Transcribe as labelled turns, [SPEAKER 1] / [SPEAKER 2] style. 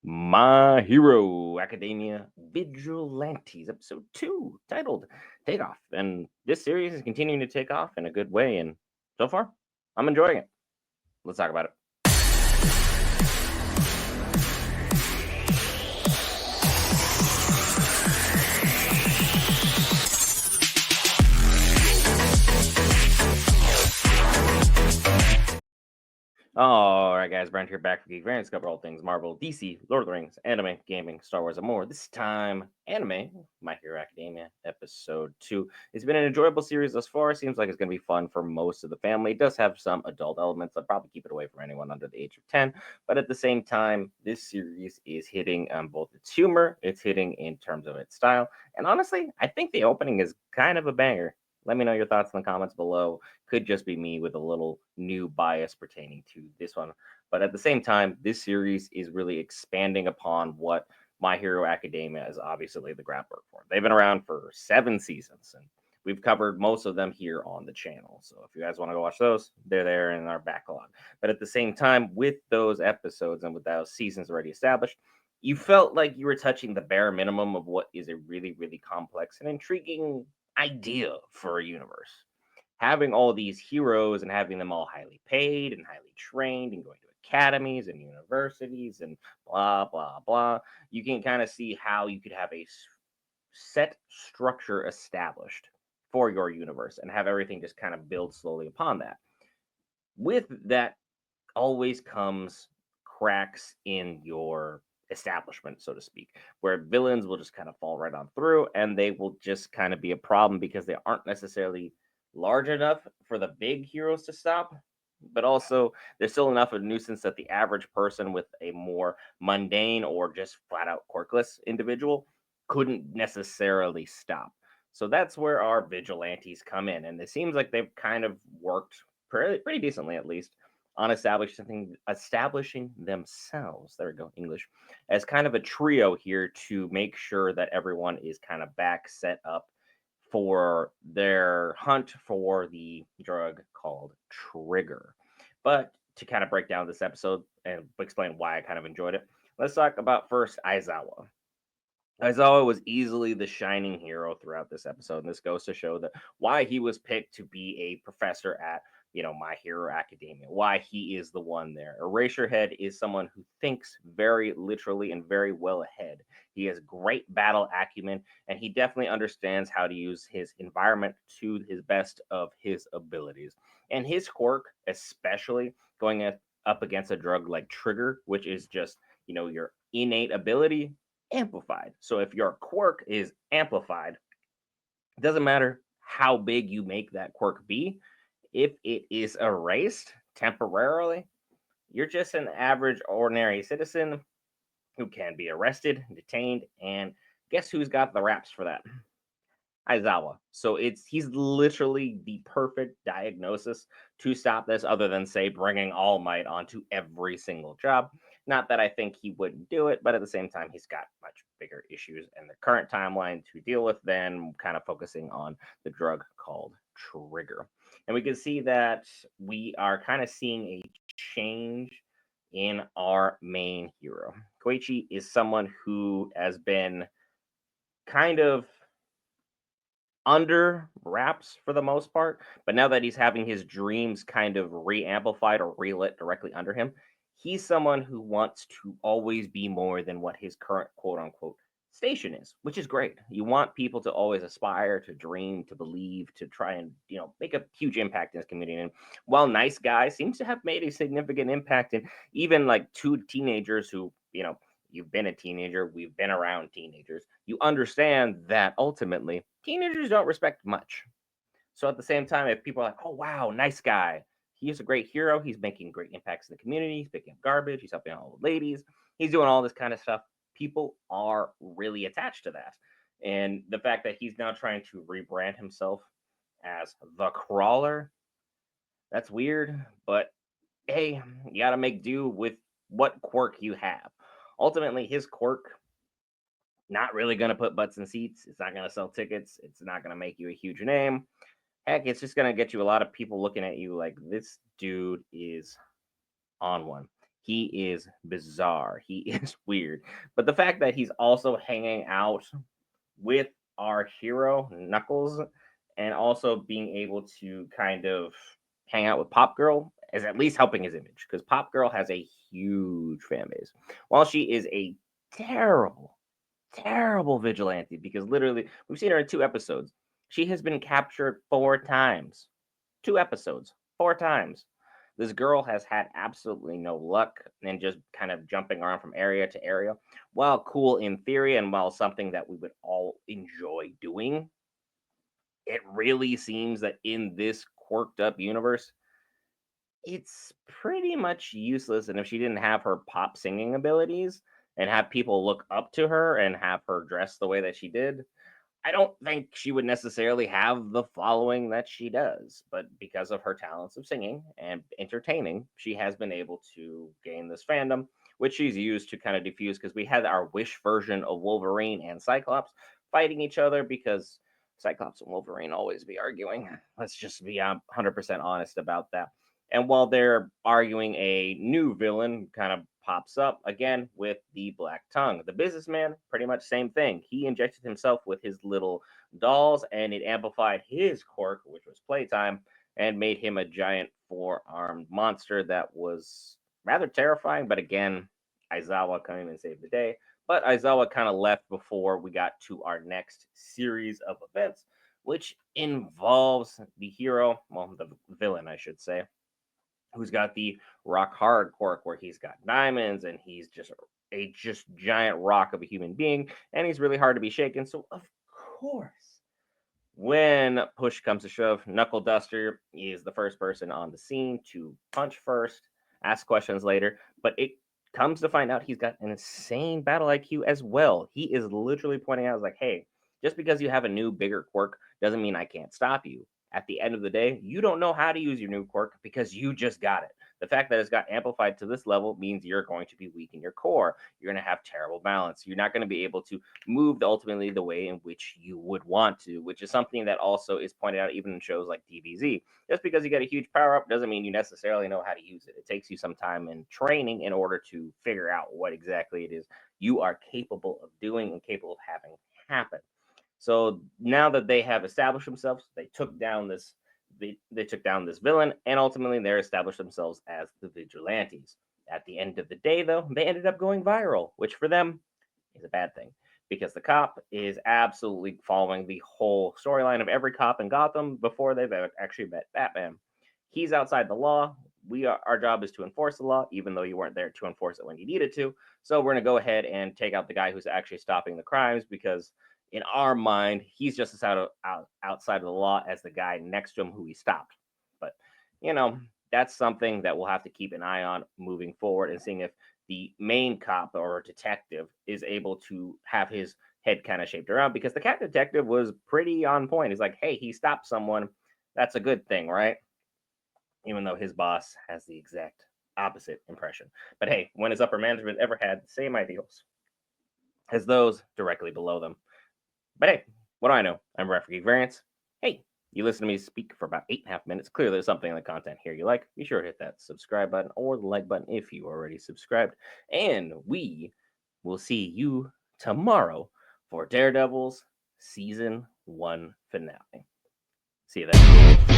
[SPEAKER 1] My Hero Academia Vigilantes, episode 2, titled Takeoff. And this series is continuing to take off in a good way, and so far, I'm enjoying it. Let's talk about it. All right, guys, Brent here, back for Geek Variants, cover all things Marvel, DC, Lord of the Rings, anime, gaming, Star Wars, and more. This time, anime, My Hero Academia, episode 2. It's been an enjoyable series thus far. Seems like it's going to be fun for most of the family. It does have some adult elements. I'd probably keep it away from anyone under the age of 10. But at the same time, this series is hitting on both its humor, it's hitting in terms of its style. And honestly, I think the opening is kind of a banger. Let me know your thoughts in the comments below. Could just be me with a little new bias pertaining to this one. But at the same time, this series is really expanding upon what My Hero Academia is obviously laid the groundwork for. They've been around for 7 seasons, and we've covered most of them here on the channel. So if you guys want to go watch those, they're there in our backlog. But at the same time, with those episodes and with those seasons already established, you felt like you were touching the bare minimum of what is a really, really complex and intriguing idea for a universe. Having all these heroes and having them all highly paid and highly trained and going to academies and universities and blah blah blah, you can kind of see how you could have a set structure established for your universe and have everything just kind of build slowly upon that. With that always comes cracks in your establishment, so to speak, where villains will just kind of fall right on through and they will just kind of be a problem because they aren't necessarily large enough for the big heroes to stop. But also, there's still enough of a nuisance that the average person with a more mundane or just flat out quirkless individual couldn't necessarily stop. So that's where our vigilantes come in. And it seems like they've kind of worked pretty decently, at least, on establishing themselves. There we go, English, as kind of a trio here to make sure that everyone is kind of back set up for their hunt for the drug called Trigger. But to kind of break down this episode and explain why I kind of enjoyed it, let's talk about first Aizawa. Aizawa was easily the shining hero throughout this episode, and this goes to show that why he was picked to be a professor at My Hero Academia, why he is the one there. Eraserhead is someone who thinks very literally and very well ahead. He has great battle acumen, and he definitely understands how to use his environment to his best of his abilities. And his quirk, especially up against a drug like Trigger, which is just your innate ability amplified. So if your quirk is amplified, it doesn't matter how big you make that quirk be. If it is erased temporarily, you're just an average, ordinary citizen who can be arrested, detained, and guess who's got the raps for that? Aizawa. So he's literally the perfect diagnosis to stop this, other than say bringing All Might onto every single job. Not that I think he wouldn't do it, but at the same time, he's got much bigger issues in the current timeline to deal with than kind of focusing on the drug called Trigger. And we can see that we are kind of seeing a change in our main hero. Koichi is someone who has been kind of under wraps for the most part. But now that he's having his dreams kind of re-amplified or relit directly under him, he's someone who wants to always be more than what his current quote unquote station is, which is great. You want people to always aspire, to dream, to believe, to try and make a huge impact in his community. And while Nice Guy seems to have made a significant impact in even like 2 teenagers who you've been a teenager, we've been around teenagers, you understand that ultimately teenagers don't respect much. So at the same time, if people are like, oh, wow, Nice Guy, he's a great hero, he's making great impacts in the community, he's picking up garbage, he's helping all the ladies, he's doing all this kind of stuff, people are really attached to that. And the fact that he's now trying to rebrand himself as the Crawler, that's weird, but hey, you got to make do with what quirk you have. Ultimately, his quirk not really going to put butts in seats. It's not going to sell tickets. It's not going to make you a huge name. Heck, it's just going to get you a lot of people looking at you like this dude is on one. He is bizarre. He is weird. But the fact that he's also hanging out with our hero, Knuckles, and also being able to kind of hang out with Pop Girl is at least helping his image because Pop Girl has a huge fan base. While she is a terrible, terrible vigilante, because literally we've seen her in 2 episodes. She has been captured 4 times. 2 episodes, 4 times. This girl has had absolutely no luck and just kind of jumping around from area to area. While cool in theory and while something that we would all enjoy doing, it really seems that in this quirked up universe, it's pretty much useless. And if she didn't have her pop singing abilities and have people look up to her and have her dress the way that she did, I don't think she would necessarily have the following that she does, but because of her talents of singing and entertaining, she has been able to gain this fandom, which she's used to kind of diffuse because we had our Wish version of Wolverine and Cyclops fighting each other because Cyclops and Wolverine always be arguing. Let's just be 100% honest about that. And while they're arguing, a new villain kind of pops up again with the Black Tongue. The businessman, pretty much same thing. He injected himself with his little dolls and it amplified his quirk, which was playtime, and made him a giant 4-armed monster that was rather terrifying. But again, Aizawa came and saved the day. But Aizawa kind of left before we got to our next series of events, which involves the hero, well, the villain, I should say, who's got the rock hard quirk where he's got diamonds and he's just a just giant rock of a human being and he's really hard to be shaken. So of course, when push comes to shove, Knuckle Duster is the first person on the scene to punch first, ask questions later, but it comes to find out he's got an insane battle IQ as well. He is literally pointing out, like, hey, just because you have a new, bigger quirk doesn't mean I can't stop you. At the end of the day, you don't know how to use your new quirk because you just got it. The fact that it's got amplified to this level means you're going to be weak in your core. You're going to have terrible balance. You're not going to be able to move ultimately the way in which you would want to, which is something that also is pointed out even in shows like DBZ. Just because you get a huge power up doesn't mean you necessarily know how to use it. It takes you some time and training in order to figure out what exactly it is you are capable of doing and capable of having happen. So now that they have established themselves, they took down this villain, and ultimately they established themselves as the Vigilantes. At the end of the day, though, they ended up going viral, which for them is a bad thing because the cop is absolutely following the whole storyline of every cop in Gotham before they've actually met Batman. He's outside the law. Our job is to enforce the law, even though you weren't there to enforce it when you needed to. So we're gonna go ahead and take out the guy who's actually stopping the crimes because in our mind, he's just as outside of the law as the guy next to him who he stopped. But, you know, that's something that we'll have to keep an eye on moving forward and seeing if the main cop or detective is able to have his head kind of shaped around because the cat detective was pretty on point. He's like, hey, he stopped someone. That's a good thing, right? Even though his boss has the exact opposite impression. But hey, when his upper management ever had the same ideals as those directly below them. But hey, what do I know? I'm Ref Geek Variants. Hey, you listen to me speak for about 8.5 minutes. Clearly, there's something in the content here you like. Be sure to hit that subscribe button or the like button if you already subscribed. And we will see you tomorrow for Daredevil's Season 1 finale. See you then.